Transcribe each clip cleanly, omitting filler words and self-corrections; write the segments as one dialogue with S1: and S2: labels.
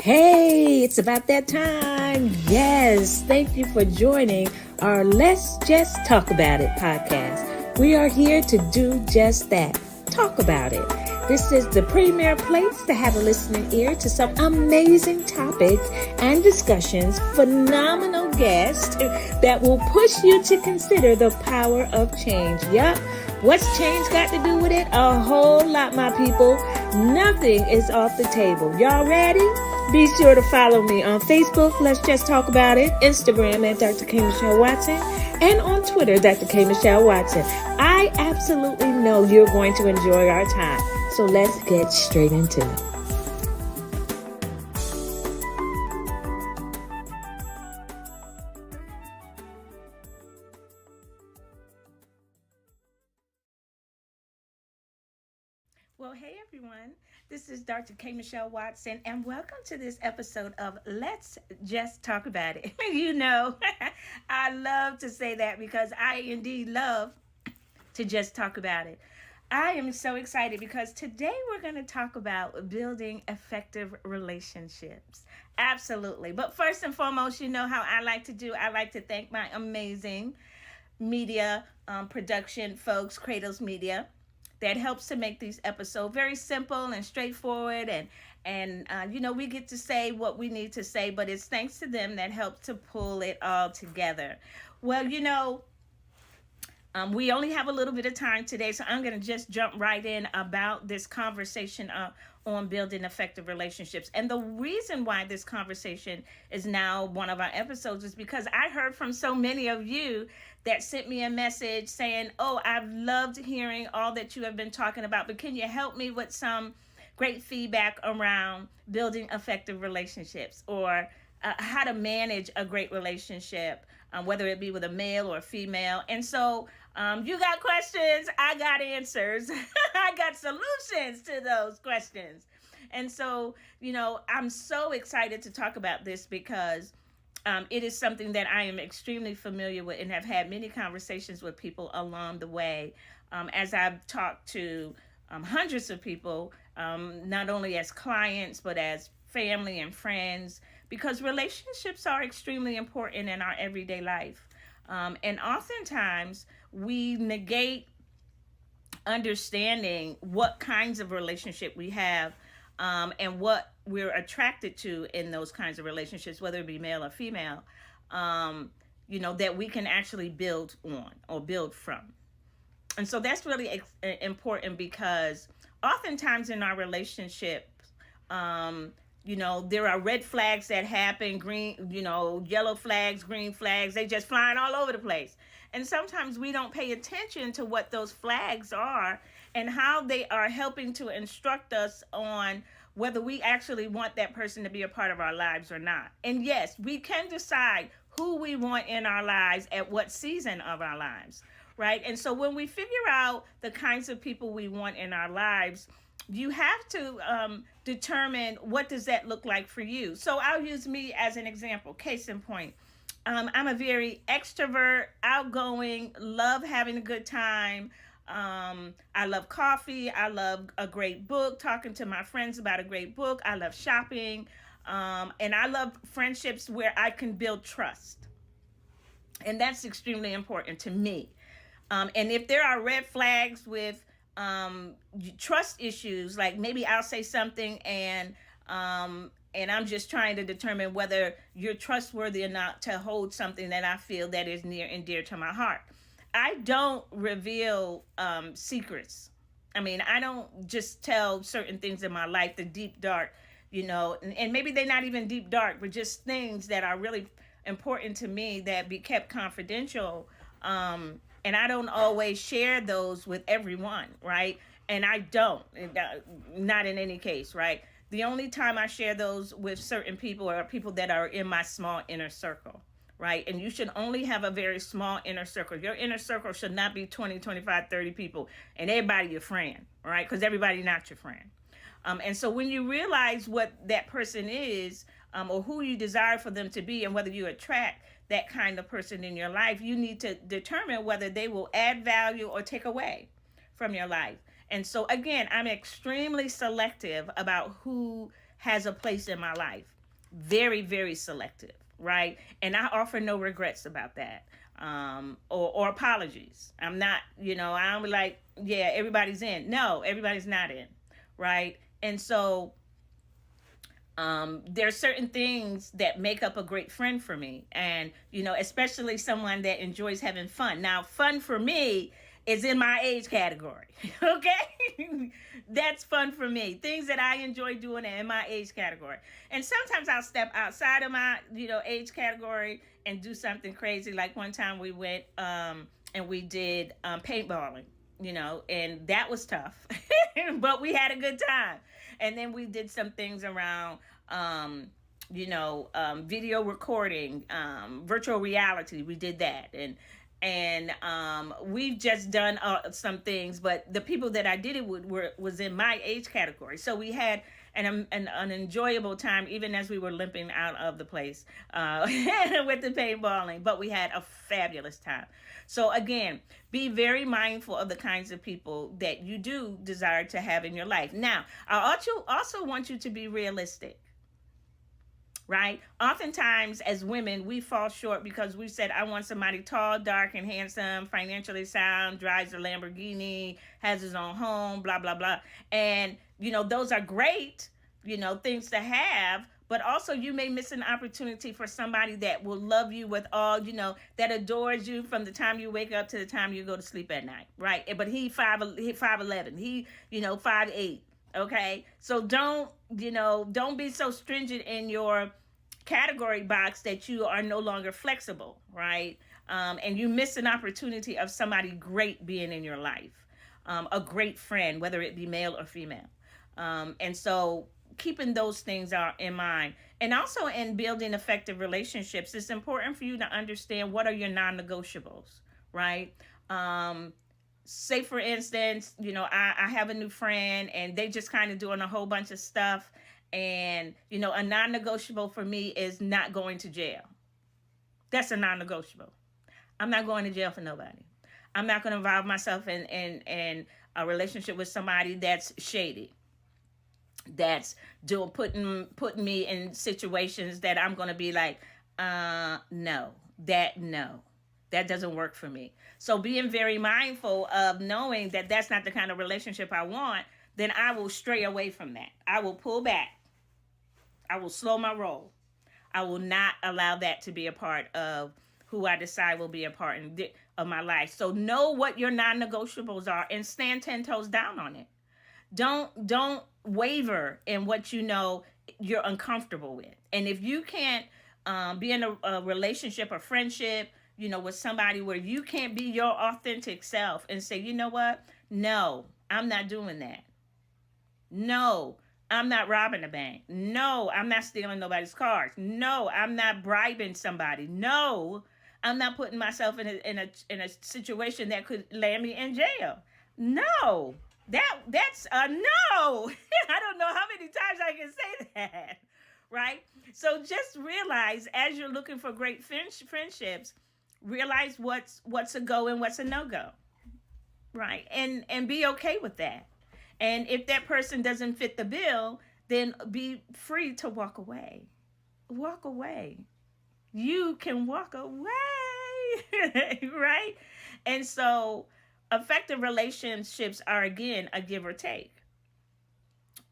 S1: Hey, it's about that time. Yes, thank you for joining our Let's Just Talk About It podcast. We are here to do just that, talk about it. This is the premier place to have a listening ear to some amazing topics and discussions, phenomenal guests that will push you to consider the power of change. Yup. What's change got to do with it? A whole lot, my people. Nothing is off the table. Y'all ready? Be sure to follow me on Facebook, Let's Just Talk About It, Instagram at Dr. K. Mischele Watson, and on Twitter, Dr. K. Mischele Watson. I absolutely know you're going to enjoy our time. So let's get straight into it. Well, hey everyone, this is Dr. K. Mischele Watson, and welcome to this episode of Let's Just Talk About It. You know, I love to say that because I indeed love to just talk about it. I am so excited because today we're going to talk about building effective relationships. Absolutely. But first and foremost, you know how I like to do. I like to thank my amazing media production folks, Kratos Media, that helps to make these episodes very simple and straightforward, and you know, we get to say what we need to say, but it's thanks to them that help to pull it all together. Well, you know, we only have a little bit of time today, so I'm going to just jump right in about this conversation on building effective relationships. And the reason why this conversation is now one of our episodes is because I heard from so many of you that sent me a message saying, oh, I've loved hearing all that you have been talking about, but can you help me with some great feedback around building effective relationships, or how to manage a great relationship, whether it be with a male or a female. And so you got questions, I got answers. I got solutions to those questions. And so, you know, I'm so excited to talk about this because it is something that I am extremely familiar with and have had many conversations with people along the way as I've talked to hundreds of people, not only as clients, but as family and friends, because relationships are extremely important in our everyday life. And oftentimes we negate understanding what kinds of relationship we have, and what we're attracted to in those kinds of relationships, whether it be male or female, you know, that we can actually build on or build from. And so that's really important because oftentimes in our relationships, you know, there are red flags that happen, green, you know, yellow flags, green flags, they just flying all over the place. And sometimes we don't pay attention to what those flags are and how they are helping to instruct us on whether we actually want that person to be a part of our lives or not. And yes, we can decide who we want in our lives at what season of our lives, right? And so when we figure out the kinds of people we want in our lives, you have to determine what does that look like for you. So I'll use me as an example. Case in point, I'm a very extrovert, outgoing, love having a good time. I love coffee. I love a great book, talking to my friends about a great book. I love shopping. And I love friendships where I can build trust. And that's extremely important to me. And if there are red flags with trust issues, like maybe I'll say something and I'm just trying to determine whether you're trustworthy or not to hold something that I feel that is near and dear to my heart. I don't reveal secrets. I mean, I don't just tell certain things in my life, the deep dark, you know, and maybe they're not even deep dark, but just things that are really important to me that be kept confidential. And I don't always share those with everyone, right? And I don't, not in any case, right? The only time I share those with certain people are people that are in my small inner circle, right? And you should only have a very small inner circle. Your inner circle should not be 20, 25, 30 people and everybody your friend, right? Because everybody not your friend. And so when you realize what that person is, or who you desire for them to be, and whether you attract that kind of person in your life, you need to determine whether they will add value or take away from your life. And so again, I'm extremely selective about who has a place in my life. Very, very selective, right? And I offer no regrets about that, or apologies. I'm not, I'm like, yeah, everybody's in. No, everybody's not in, right? And so there are certain things that make up a great friend for me, and especially someone that enjoys having fun. Now, fun for me is in my age category. Okay. That's fun for me, things that I enjoy doing in my age category. And sometimes I'll step outside of my age category and do something crazy. Like one time we went and we did paintballing, and that was tough. But we had a good time. And then we did some things around video recording, virtual reality. We did that. And we've just done some things, but the people that I did it with was in my age category. So we had an enjoyable time, even as we were limping out of the place with the paintballing. But we had a fabulous time. So again, be very mindful of the kinds of people that you do desire to have in your life. Now, I also want you to be realistic. Right? Oftentimes, as women, we fall short because we said, I want somebody tall, dark, and handsome, financially sound, drives a Lamborghini, has his own home, blah, blah, blah. And, those are great, things to have. But also, you may miss an opportunity for somebody that will love you with all, that adores you from the time you wake up to the time you go to sleep at night. Right? But he 5'11", he 5'8". Okay, so don't be so stringent in your category box that you are no longer flexible, right? And you miss an opportunity of somebody great being in your life, a great friend, whether it be male or female. And so keeping those things are in mind. And also in building effective relationships, it's important for you to understand what are your non-negotiables, right? Say for instance, I have a new friend and they just kind of doing a whole bunch of stuff, and a non-negotiable for me is not going to jail. That's a non-negotiable. I'm not going to jail for nobody. I'm not going to involve myself in a relationship with somebody that's shady, that's putting me in situations that I'm going to be like, no, that doesn't work for me. So being very mindful of knowing that that's not the kind of relationship I want, then I will stray away from that. I will pull back. I will slow my roll. I will not allow that to be a part of who I decide will be a part of my life. So know what your non-negotiables are and stand 10 toes down on it. Don't waver in what you're uncomfortable with. And if you can't be in a relationship or friendship, with somebody where you can't be your authentic self and say, you know what? No, I'm not doing that. No, I'm not robbing a bank. No, I'm not stealing nobody's cars. No, I'm not bribing somebody. No, I'm not putting myself in a situation that could land me in jail. No, that's a no. I don't know how many times I can say that, right? So just realize as you're looking for great friendships, realize what's a go and what's a no-go, right? And be okay with that. And if that person doesn't fit the bill, then be free to walk away. Walk away. You can walk away, right? And so effective relationships are, again, a give or take.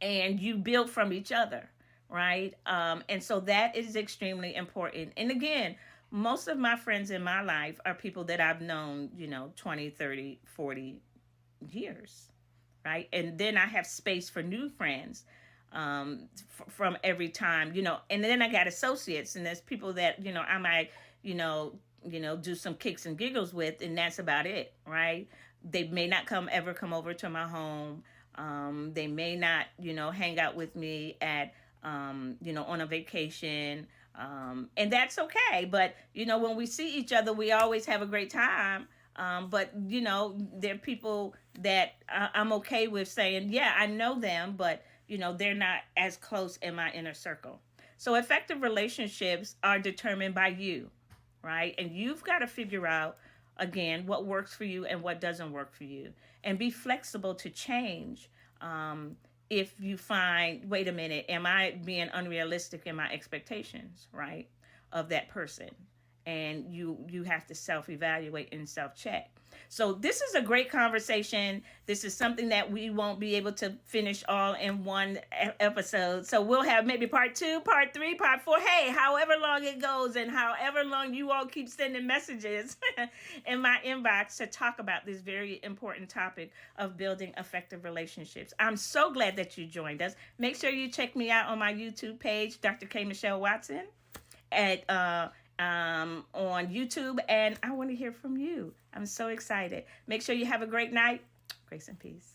S1: And you build from each other, right? And so that is extremely important. And again, most of my friends in my life are people that I've known, 20, 30, 40 years, right? And then I have space for new friends from every time, and then I got associates, and there's people that, I might, do some kicks and giggles with, and that's about it, right? They may not ever come over to my home. They may not, hang out with me at, on a vacation. And that's okay. But, when we see each other, we always have a great time. But, there are people that I'm okay with saying, yeah, I know them, but, they're not as close in my inner circle. So effective relationships are determined by you, right? And you've got to figure out, again, what works for you and what doesn't work for you. And be flexible to change, if you find, wait a minute, am I being unrealistic in my expectations, right, of that person? And you have to self-evaluate and self-check. So this is a great conversation. This is something that we won't be able to finish all in one episode. So we'll have maybe part 2, part 3, part 4. Hey, however long it goes and however long you all keep sending messages in my inbox to talk about this very important topic of building effective relationships. I'm so glad that you joined us. Make sure you check me out on my YouTube page, Dr. K. Mischele Watson, at on YouTube, and I want to hear from you. I'm so excited. Make sure you have a great night. Grace and peace.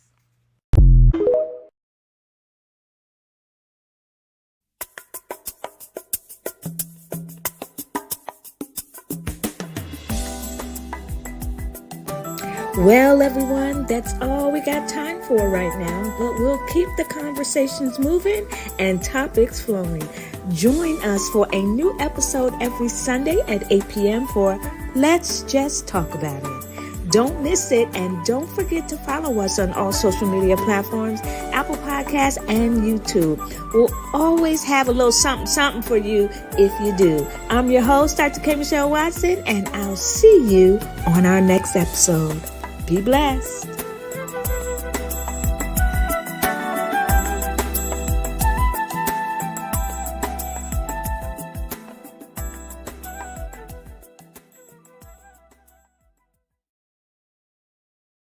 S1: Well, everyone, that's all we got time for right now, but we'll keep the conversations moving and topics flowing. Join us for a new episode every Sunday at 8 p.m. for Let's Just Talk About It. Don't miss it, and don't forget to follow us on all social media platforms, Apple Podcasts, and YouTube. We'll always have a little something for you if you do. I'm your host, Dr. K. Mischele Watson, and I'll see you on our next episode. Be blessed.